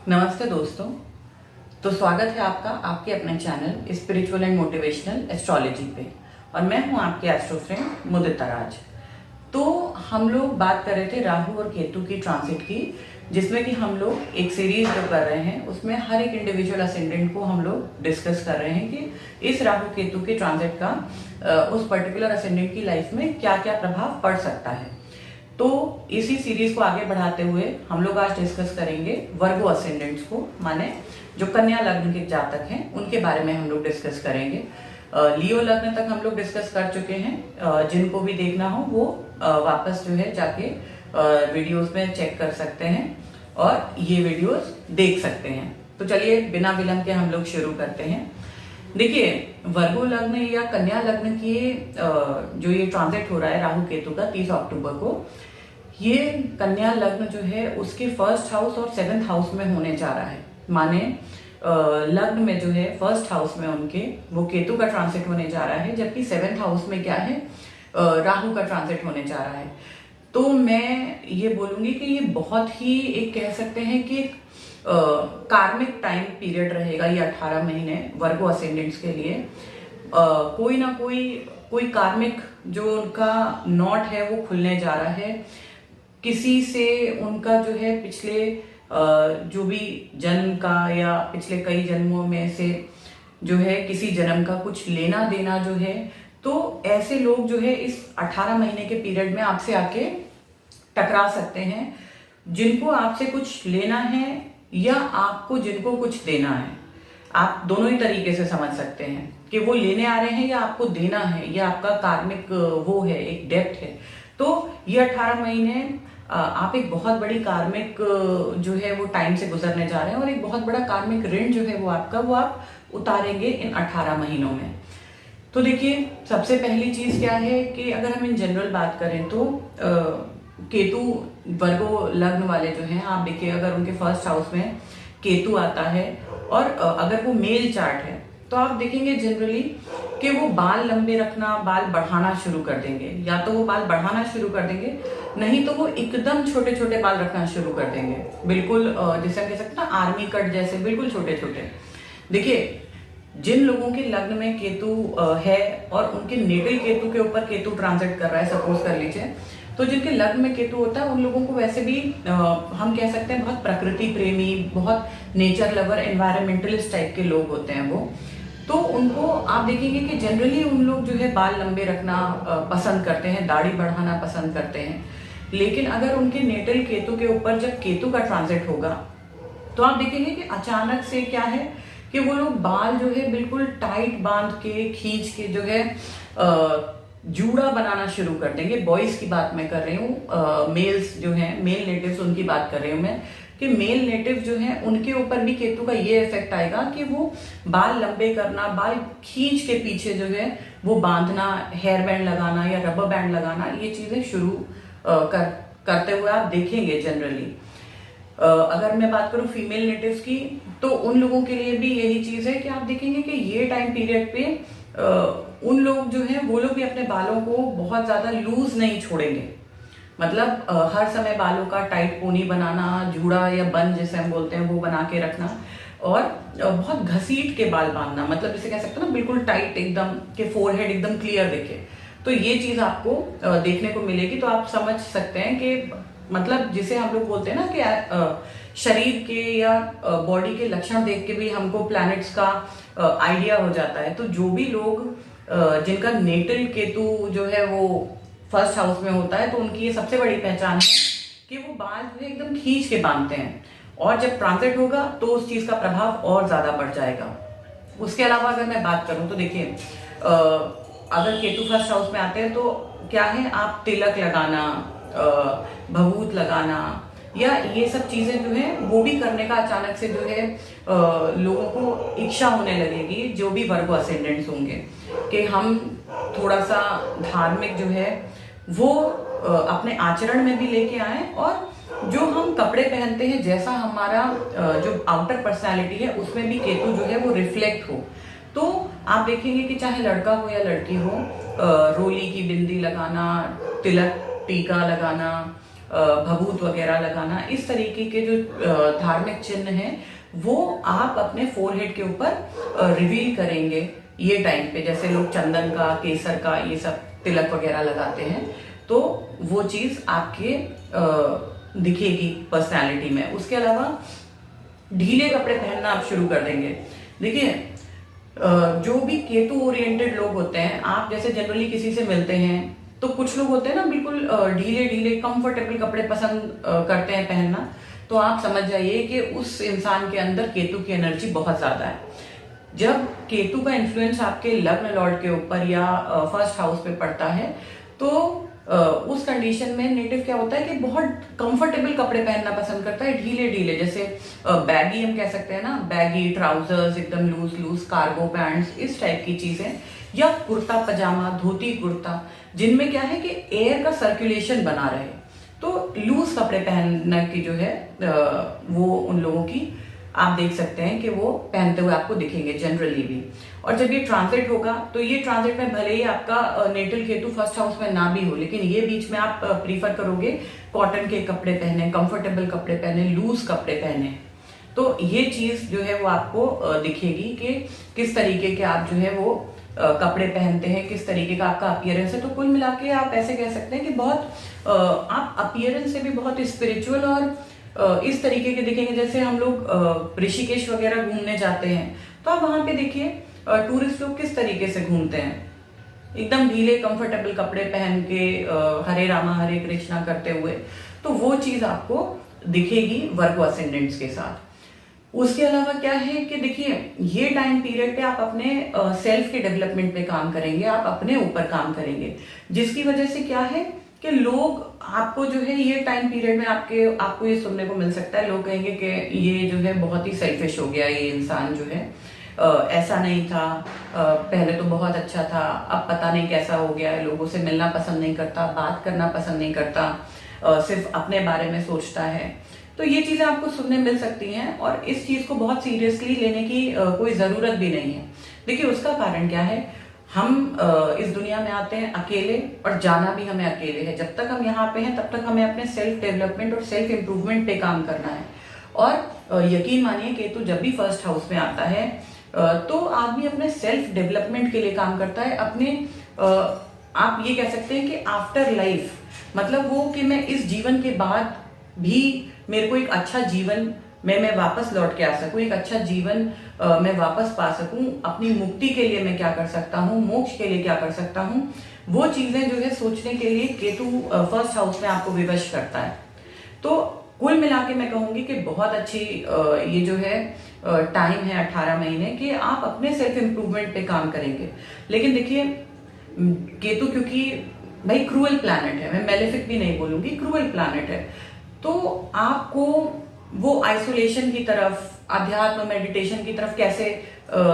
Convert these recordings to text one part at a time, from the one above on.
नमस्ते दोस्तों। तो स्वागत है आपका आपके अपने channel spiritual and motivational astrology पे। और मैं हूं आपके एस्ट्रो फ्रेंड मुदिता राज। तो हम लोग बात कर रहे थे राहु और केतु की ट्रांसिट की, जिसमें कि हम लोग एक सीरीज जो कर रहे हैं उसमें हर एक इंडिविजुअल असेंडेंट को हम लोग डिस्कस कर रहे हैं कि इस राहु केतु के ट्रांसिट का उस पर्टिकुलर असेंडेंट की लाइफ में क्या क्या प्रभाव पड़ सकता है। तो इसी सीरीज को आगे बढ़ाते हुए हम लोग आज डिस्कस करेंगे वर्गो असेंडेंट्स को, माने जो कन्या लग्न के जातक हैं उनके बारे में हम लोग डिस्कस करेंगे। लियो लग्न तक हम लोग डिस्कस कर चुके हैं। जिनको भी देखना हो वो वापस जो है जाके वीडियोस में चेक कर सकते हैं और ये वीडियोस देख सकते हैं। तो चलिए बिना विलंब के हम लोग शुरू करते हैं। देखिए, वर्गो लग्न या कन्या लग्न की जो ये ट्रांजिट हो रहा है राहु केतु का 30 अक्टूबर को, ये कन्या लग्न जो है उसके फर्स्ट हाउस और सेवेंथ हाउस में होने जा रहा है। माने लग्न में जो है फर्स्ट हाउस में उनके वो केतु का ट्रांजिट होने जा रहा है, जबकि सेवेंथ हाउस में क्या है, राहु का ट्रांजिट होने जा रहा है। तो मैं ये बोलूंगी कि ये बहुत ही एक कह सकते हैं कि कार्मिक टाइम पीरियड रहेगा ये 18 महीने वर्गो असेंडेंट्स के लिए। कोई ना कोई कार्मिक जो उनका नॉट है वो खुलने जा रहा है। किसी से उनका जो है पिछले जो भी जन्म का या पिछले कई जन्मों में से जो है किसी जन्म का कुछ लेना देना जो है, तो ऐसे लोग जो है इस 18 महीने के पीरियड में आपसे आके टकरा सकते हैं, जिनको आपसे कुछ लेना है या आपको जिनको कुछ देना है। आप दोनों ही तरीके से समझ सकते हैं कि वो लेने आ रहे हैं या आपको देना है, या आपका कार्मिक वो है, एक डेप्थ है। तो ये 18 महीने आप एक बहुत बड़ी कार्मिक जो है वो टाइम से गुजरने जा रहे हैं, और एक बहुत बड़ा कार्मिक ऋण जो है वो आपका वो आप उतारेंगे इन 18 महीनों में। तो देखिए, सबसे पहली चीज क्या है कि अगर हम इन जनरल बात करें तो केतु वर्गो लग्न वाले जो हैं, आप देखिए अगर उनके फर्स्ट हाउस में केतु आता है और अगर वो मेल चार्ट है तो आप देखेंगे जनरली कि वो बाल लंबे रखना, बाल बढ़ाना शुरू कर देंगे। या तो वो बाल बढ़ाना शुरू कर देंगे, नहीं तो वो एकदम छोटे छोटे बाल रखना शुरू कर देंगे, बिल्कुल जैसे हम कह सकते हैं ना आर्मी कट जैसे, बिल्कुल छोटे छोटे। देखिए, जिन लोगों के लग्न में केतु है और उनके नेटल केतु के ऊपर केतु ट्रांजिट कर रहा है, सपोज कर लीजिए, तो जिनके लग्न में केतु होता है उन लोगों को वैसे भी हम कह सकते हैं बहुत प्रकृति प्रेमी, बहुत नेचर लवर, एनवायरमेंटलिस्ट टाइप के लोग होते हैं वो। तो उनको आप देखेंगे कि जनरली उन लोग जो है बाल लंबे रखना पसंद करते हैं, दाढ़ी बढ़ाना पसंद करते हैं। लेकिन अगर उनके नेटल केतु के ऊपर जब केतु का ट्रांजिट होगा तो आप देखेंगे कि अचानक से क्या है कि वो लोग बाल जो है बिल्कुल टाइट बांध के खींच के जो है जूड़ा बनाना शुरू कर देंगे। बॉयज की बात मैं कर रही हूँ, मेल्स जो हैं, मेल नेटिव्स, उनकी बात कर रही हूँ मैं, कि मेल नेटिव जो हैं उनके ऊपर भी केतु का ये इफेक्ट आएगा कि वो बाल लंबे करना, बाल खींच के पीछे जो है वो बांधना, हेयर बैंड लगाना या रबर बैंड लगाना, ये चीजें शुरू करते हुए आप देखेंगे जनरली। अगर मैं बात करूं फीमेल नेटिव्स की, तो उन लोगों के लिए भी यही चीज है कि आप देखेंगे कि ये टाइम पीरियड पे उन लोग जो हैं वो लोग भी अपने बालों को बहुत ज्यादा लूज नहीं छोड़ेंगे। मतलब हर समय बालों का टाइट पोनी बनाना, जूड़ा या बन जैसे हम बोलते हैं वो बना के रखना, और बहुत घसीट के बाल बांधना, मतलब जैसे कह सकते हैं ना बिल्कुल टाइट एकदम के फोरहेड एकदम क्लियर दिखे। तो ये चीज आपको देखने को मिलेगी। तो आप समझ सकते हैं कि मतलब जिसे हम लोग बोलते हैं ना कि शरीर के या बॉडी के लक्षण देख के भी हमको प्लैनेट्स का आइडिया हो जाता है। तो जो भी लोग जिनका नेटल केतु जो है वो फर्स्ट हाउस में होता है, तो उनकी ये सबसे बड़ी पहचान है कि वो बाल जो है एकदम खींच के बांधते हैं, और जब ट्रांजिट होगा तो उस चीज का प्रभाव और ज्यादा बढ़ जाएगा। उसके अलावा अगर मैं बात करूं तो देखिए, अगर केतु फर्स्ट हाउस में आते हैं तो क्या है, आप तिलक लगाना, भभूत लगाना या ये सब चीजें जो है वो भी करने का अचानक से जो है लोगों को इच्छा होने लगेगी, जो भी वर्गो असेंडेंट्स होंगे, कि हम थोड़ा सा धार्मिक जो है वो अपने आचरण में भी लेके आए, और जो हम कपड़े पहनते हैं, जैसा हमारा जो आउटर पर्सनालिटी है उसमें भी केतु जो है वो रिफ्लेक्ट हो। तो आप देखेंगे कि चाहे लड़का हो या लड़की हो, रोली की बिंदी लगाना, तिलक टीका लगाना, भभूत वगैरह लगाना, इस तरीके के जो धार्मिक चिन्ह हैं वो आप अपने फोरहेड के ऊपर रिवील करेंगे ये टाइम पे। जैसे लोग चंदन का, केसर का, ये सब तिलक वगैरह लगाते हैं, तो वो चीज आपके दिखेगी पर्सनालिटी में। उसके अलावा ढीले कपड़े पहनना आप शुरू कर देंगे। देखिए, जो भी केतु ओरिएंटेड लोग होते हैं, आप जैसे जनरली किसी से मिलते हैं तो कुछ लोग होते हैं ना बिल्कुल ढीले ढीले कंफर्टेबल कपड़े पसंद करते हैं पहनना, तो आप समझ जाइए कि उस इंसान के अंदर केतु की एनर्जी बहुत ज्यादा है। जब केतु का इन्फ्लुएंस आपके लग्न लॉर्ड के ऊपर या फर्स्ट हाउस पे पड़ता है, तो उस कंडीशन में नेटिव क्या होता है कि बहुत कंफर्टेबल कपड़े पहनना पसंद करता है, ढीले ढीले, जैसे बैगी हम कह सकते हैं ना, बैगी ट्राउजर्स, एकदम लूज लूज कार्गो पैंट्स, इस टाइप की चीजें, या कुर्ता पजामा, धोती कुर्ता, जिनमें क्या है कि एयर का सर्कुलेशन बना रहे। तो लूज कपड़े पहनने की जो है वो उन लोगों की आप देख सकते हैं कि वो पहनते हुए आपको दिखेंगे जनरली भी। और जब ये ट्रांजिट होगा, तो ये ट्रांजिट में भले ही आपका नेटल केतु फर्स्ट हाउस में ना भी हो, लेकिन ये बीच में आप प्रीफर करोगे कॉटन के कपड़े पहने, कंफर्टेबल कपड़े पहने, लूज कपड़े पहने। तो ये चीज जो है वो आपको दिखेगी कि किस तरीके के आप जो है वो कपड़े पहनते हैं, किस तरीके का आपका अपीयरेंस है। तो कुल मिला के आप ऐसे कह सकते हैं कि बहुत आप अपीयरेंस से भी बहुत स्पिरिचुअल और इस तरीके के दिखेंगे। जैसे हम लोग ऋषिकेश वगैरह घूमने जाते हैं, तो आप वहां पे देखिए टूरिस्ट लोग किस तरीके से घूमते हैं, एकदम ढीले कंफर्टेबल कपड़े पहन के हरे रामा हरे कृष्णा करते हुए। तो वो चीज आपको दिखेगी वर्गो असेंडेंट्स के साथ। उसके अलावा क्या है कि देखिए, ये टाइम पीरियड पे आप अपने सेल्फ के डेवलपमेंट पे काम करेंगे, आप अपने ऊपर काम करेंगे, जिसकी वजह से क्या है कि लोग आपको जो है ये टाइम पीरियड में आपको ये सुनने को मिल सकता है, लोग कहेंगे कि ये जो है बहुत ही सेल्फिश हो गया, ये इंसान जो है ऐसा नहीं था, पहले तो बहुत अच्छा था, अब पता नहीं कैसा हो गया है, लोगों से मिलना पसंद नहीं करता, बात करना पसंद नहीं करता, सिर्फ अपने बारे में सोचता है। तो ये चीजें आपको सुनने मिल सकती हैं, और इस चीज को बहुत सीरियसली लेने की कोई जरूरत भी नहीं है। देखिए, उसका कारण क्या है, हम इस दुनिया में आते हैं अकेले और जाना भी हमें अकेले है। जब तक हम यहाँ पे हैं तब तक हमें अपने सेल्फ डेवलपमेंट और सेल्फ इम्प्रूवमेंट पे काम करना है। और यकीन मानिए, केतु जब भी फर्स्ट हाउस में आता है तो आदमी अपने सेल्फ डेवलपमेंट के लिए काम करता है, अपने आप ये कह सकते हैं कि आफ्टर लाइफ, मतलब वो कि मैं इस जीवन के बाद भी मेरे को एक अच्छा जीवन मैं वापस लौट के आ सकूं, एक अच्छा जीवन मैं वापस पा सकूं, अपनी मुक्ति के लिए मैं क्या कर सकता हूं, मोक्ष के लिए क्या कर सकता हूं, वो चीजें जो है सोचने के लिए केतु फर्स्ट हाउस में आपको विवश करता है। तो कुल मिला के मैं कहूंगी कि बहुत अच्छी ये जो है टाइम है 18 महीने कि आप अपने सेल्फ इम्प्रूवमेंट पे काम करेंगे। लेकिन देखिए, केतु क्योंकि भाई क्रूअल प्लैनेट है, मैं मेलेफिक भी नहीं बोलूंगी, क्रूअल प्लैनेट है, तो आपको वो आइसोलेशन की तरफ, अध्यात्म मेडिटेशन की तरफ कैसे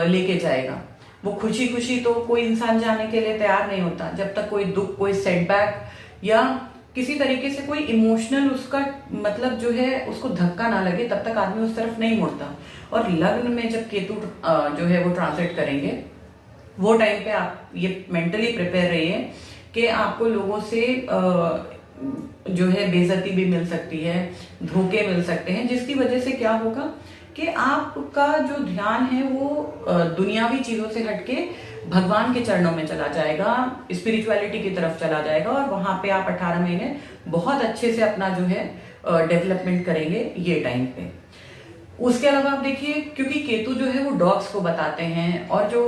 लेके जाएगा। वो खुशी खुशी तो कोई इंसान जाने के लिए तैयार नहीं होता, जब तक कोई दुख, कोई सेटबैक या किसी तरीके से कोई इमोशनल उसका मतलब जो है उसको धक्का ना लगे, तब तक आदमी उस तरफ नहीं मुड़ता। और लग्न में जब केतु जो है वो ट्रांजिट करेंगे, वो टाइम पे आप ये मेंटली प्रिपेयर रहिए कि आपको लोगों से जो है बेइज्जती भी मिल सकती है, धोखे मिल सकते हैं, जिसकी वजह से क्या होगा कि आपका जो ध्यान है वो दुनियावी चीजों से हटके भगवान के चरणों में चला जाएगा, स्पिरिचुअलिटी की तरफ चला जाएगा, और वहां पे आप 18 महीने बहुत अच्छे से अपना जो है डेवलपमेंट करेंगे ये टाइम पे। उसके अलावा आप देखिए, क्योंकि केतु जो है वो डॉग्स को बताते हैं, और जो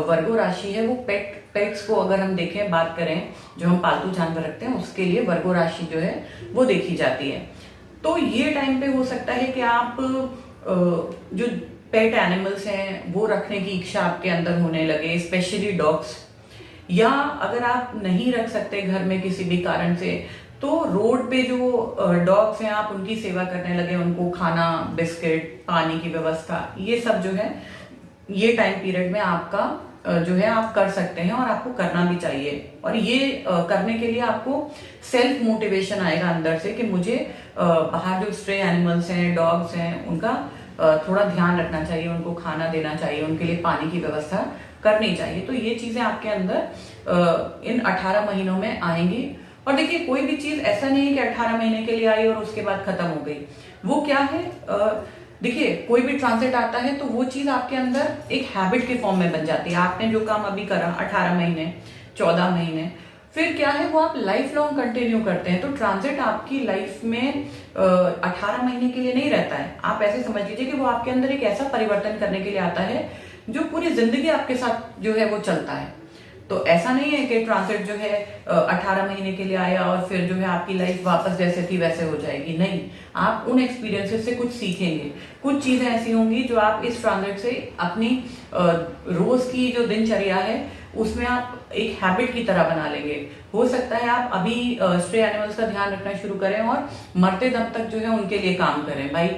वर्गो राशि है वो पेट्स को अगर हम देखें, बात करें, जो हम पालतू जानवर रखते हैं उसके लिए वर्गो राशि जो है वो देखी जाती है। तो ये टाइम पे हो सकता है कि आप जो पेट एनिमल्स हैं वो रखने की इच्छा आपके अंदर होने लगे, स्पेशली डॉग्स, या अगर आप नहीं रख सकते घर में किसी भी कारण से, तो रोड पे जो डॉग्स हैं आप उनकी सेवा करने लगे, उनको खाना, बिस्किट, पानी की व्यवस्था, ये सब जो है ये टाइम पीरियड में आपका जो है आप कर सकते हैं, और आपको करना भी चाहिए। और ये करने के लिए आपको सेल्फ मोटिवेशन आएगा अंदर से कि मुझे बाहर जो स्ट्रे एनिमल्स हैं, डॉग्स हैं, उनका थोड़ा ध्यान रखना चाहिए, उनको खाना देना चाहिए, उनके लिए पानी की व्यवस्था करनी चाहिए। तो ये चीजें आपके अंदर इन 18 महीनों में आएंगी। और देखिए कोई भी चीज ऐसा नहीं है कि 18 महीने के लिए आई और उसके बाद खत्म हो गई। वो क्या है, देखिए कोई भी ट्रांजिट आता है तो वो चीज आपके अंदर एक हैबिट के फॉर्म में बन जाती है। आपने जो काम अभी करा 18 महीने 14 महीने, फिर क्या है वो आप लाइफ लॉन्ग कंटिन्यू करते हैं। तो ट्रांजिट आपकी लाइफ में 18 महीने के लिए नहीं रहता है। आप ऐसे समझ लीजिए कि वो आपके अंदर एक ऐसा परिवर्तन करने के लिए आता है जो पूरी जिंदगी आपके साथ जो है वो चलता है। तो ऐसा नहीं है कि ट्रांजिट जो है 18 महीने के लिए आया और फिर जो है आपकी लाइफ वापस जैसे थी वैसे हो जाएगी। नहीं, आप उन एक्सपीरियंसेस से कुछ सीखेंगे। कुछ चीजें ऐसी होंगी जो आप इस ट्रांजिट से अपनी रोज की जो दिनचर्या है उसमें आप एक हैबिट की तरह बना लेंगे। हो सकता है आप अभी स्ट्रे एनिमल्स का ध्यान रखना शुरू करें और मरते दम तक जो है उनके लिए काम करें। भाई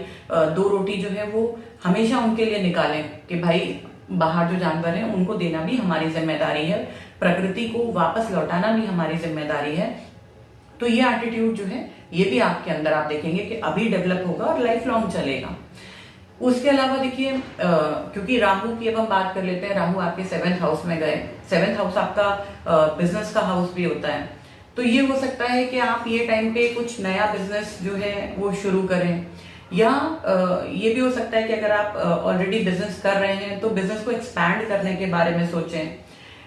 2 रोटी जो है वो हमेशा उनके लिए निकालें कि भाई बाहर जो जानवर हैं उनको देना भी हमारी जिम्मेदारी है, प्रकृति को वापस लौटाना भी हमारी जिम्मेदारी है। तो ये एटीट्यूड जो है ये भी आपके अंदर आप देखेंगे कि अभी डेवलप होगा और लाइफ लॉन्ग चलेगा। उसके अलावा देखिए क्योंकि राहु की अब हम बात कर लेते हैं, राहु आपके 7th हाउस में गए। 7th हाउस आपका बिजनेस का हाउस भी होता है। तो ये हो सकता है कि आप ये टाइम पे कुछ नया बिजनेस जो है वो शुरू करें, या ये भी हो सकता है कि अगर आप ऑलरेडी बिजनेस कर रहे हैं तो बिजनेस को एक्सपैंड करने के बारे में सोचें।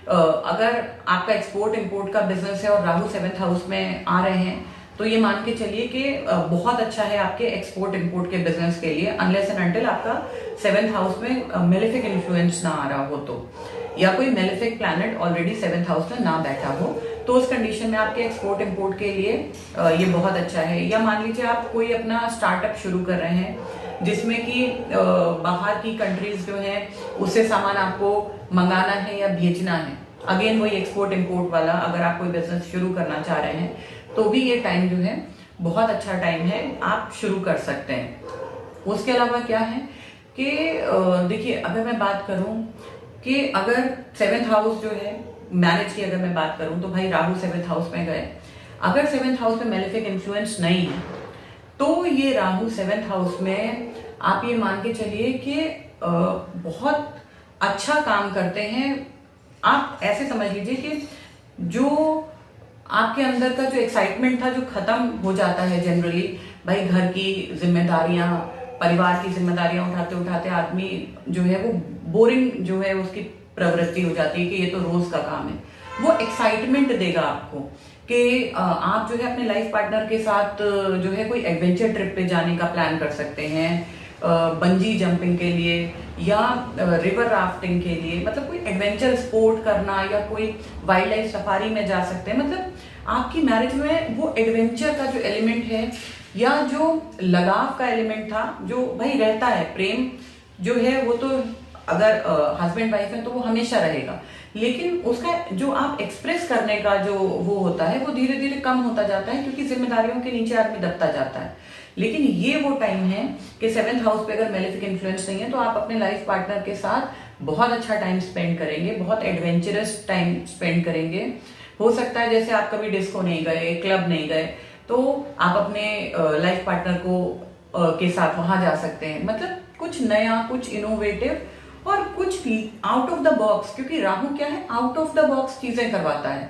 अगर आपका एक्सपोर्ट इंपोर्ट का बिजनेस है और राहु 7th हाउस में आ रहे हैं तो ये मान के चलिए कि बहुत अच्छा है आपके एक्सपोर्ट इंपोर्ट के बिजनेस के लिए, अनलेस एंड अनटिल आपका 7th हाउस में मेलेफिक इन्फ्लुएंस ना आ रहा हो तो, या कोई malefic planet already 7th house में ना बैठा हो, तो उस कंडीशन में आपके एक्सपोर्ट इंपोर्ट के लिए ये बहुत अच्छा है। या मान लीजिए आप कोई अपना स्टार्टअप शुरू कर रहे हैं जिसमें कि बाहर की कंट्रीज जो है उससे सामान आपको मंगाना है या भेजना है। अगेन वही एक्सपोर्ट इंपोर्ट वाला, अगर आप कोई बिजनेस शुरू करना चाह रहे हैं तो भी ये टाइम जो है बहुत अच्छा टाइम है, आप शुरू कर सकते हैं। उसके अलावा क्या है कि देखिए अगर मैं बात करूं कि अगर 7th हाउस जो है मैरिज की अगर मैं बात करूं तो भाई राहु 7th हाउस में गए। अगर 7th हाउस में मेलेफिक इन्फ्लुएंस नहीं है तो ये राहु 7th हाउस में आप ये मान के चलिए कि बहुत अच्छा काम करते हैं। आप ऐसे समझ लीजिए कि जो आपके अंदर का जो एक्साइटमेंट था जो खत्म हो जाता है जनरली, भाई घर की जिम्मेदारियां, परिवार की जिम्मेदारियां उठाते उठाते आदमी जो है वो बोरिंग जो है उसकी प्रवृत्ति हो जाती है कि ये तो रोज का काम है। वो एक्साइटमेंट देगा आपको कि आप जो है अपने लाइफ पार्टनर के साथ जो है कोई एडवेंचर ट्रिप पे जाने का प्लान कर सकते हैं, बंजी जंपिंग के लिए या रिवर राफ्टिंग के लिए, मतलब कोई एडवेंचर स्पोर्ट करना या कोई वाइल्ड लाइफ सफारी में जा सकते हैं। मतलब आपकी मैरिज में वो एडवेंचर का जो एलिमेंट है या जो लगाव का एलिमेंट था जो भाई रहता है, प्रेम जो है वो तो अगर हस्बैंड वाइफ है तो वो हमेशा रहेगा, लेकिन उसका जो आप एक्सप्रेस करने का जो वो होता है वो धीरे धीरे कम होता जाता है क्योंकि जिम्मेदारियों के नीचे आदमी दबता जाता है। लेकिन ये वो टाइम है कि 7th हाउस पे अगर मेलेफिक इन्फ्लुएंस नहीं है तो आप अपने लाइफ पार्टनर के साथ बहुत अच्छा टाइम स्पेंड करेंगे, बहुत एडवेंचरस टाइम स्पेंड करेंगे। हो सकता है जैसे आप कभी डिस्को नहीं गए, क्लब नहीं गए, तो आप अपने लाइफ पार्टनर को के साथ वहां जा सकते हैं। मतलब कुछ नया, कुछ इनोवेटिव और कुछ आउट ऑफ द बॉक्स, क्योंकि राहु क्या है, आउट ऑफ द बॉक्स चीजें करवाता है।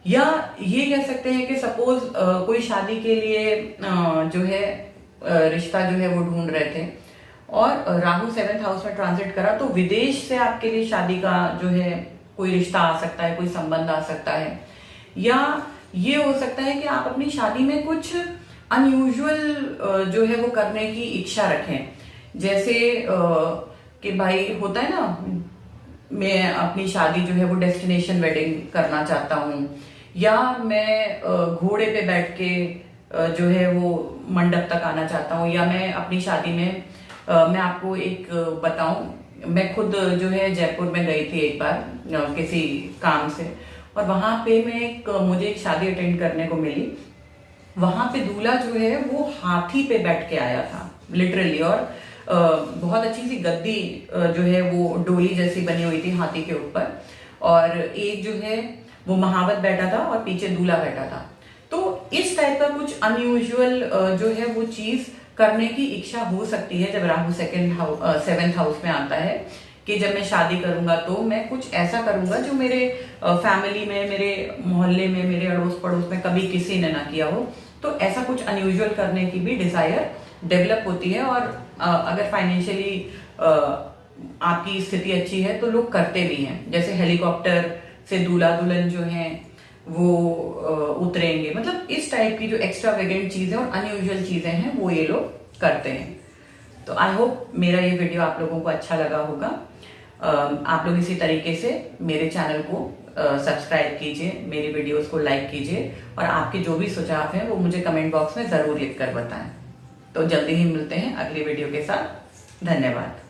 या ये कह सकते हैं कि सपोज कोई शादी के लिए जो है रिश्ता जो है वो ढूंढ रहे थे और राहु 7th हाउस में ट्रांजिट करा तो विदेश से आपके लिए शादी का जो है कोई रिश्ता आ सकता है, कोई संबंध आ सकता है। या ये हो सकता है कि आप अपनी शादी में कुछ अनयूजुअल जो है वो करने की इच्छा रखें, जैसे कि भाई होता है ना, मैं अपनी शादी जो है वो डेस्टिनेशन वेडिंग करना चाहता हूँ, या मैं घोड़े पे बैठ के जो है वो मंडप तक आना चाहता हूँ, या मैं अपनी शादी में मैं आपको एक बताऊं, मैं खुद जो है जयपुर में गई थी एक बार किसी काम से, और वहां पे मुझे एक शादी अटेंड करने को मिली। वहां पे दूल्हा जो है वो हाथी पे बैठ के आया था लिटरली, और बहुत अच्छी सी गद्दी जो है वो डोली जैसी बनी हुई थी हाथी के ऊपर, और एक जो है वो महावत बैठा था और पीछे दूल्हा बैठा था। तो इस टाइप का कुछ अनयूजुअल जो है वो चीज करने की इच्छा हो सकती है जब राहु 7th हाउस में आता है, कि जब मैं शादी करूंगा तो मैं कुछ ऐसा करूंगा जो मेरे फैमिली में, मेरे मोहल्ले में, मेरे अड़ोस पड़ोस में कभी किसी ने ना किया हो। तो ऐसा कुछ अनयूजुअल करने की भी डिजायर डेवलप होती है। और अगर फाइनेंशियली आपकी स्थिति अच्छी है तो लोग करते भी हैं। जैसे हेलीकॉप्टर से दूल्हा दुल्हन जो हैं वो उतरेंगे, मतलब इस टाइप की जो एक्स्ट्रा वेगेंट चीजें और अनयूजुअल चीजें हैं वो ये लोग करते हैं। तो आई होप मेरा ये वीडियो आप लोगों को अच्छा लगा होगा। आप लोग इसी तरीके से मेरे चैनल को सब्सक्राइब कीजिए, मेरी वीडियोस को लाइक कीजिए और आपके जो भी सुझाव हैं वो मुझे कमेंट बॉक्स में जरूर लिख कर बताएं। तो जल्दी ही मिलते हैं अगली वीडियो के साथ। धन्यवाद।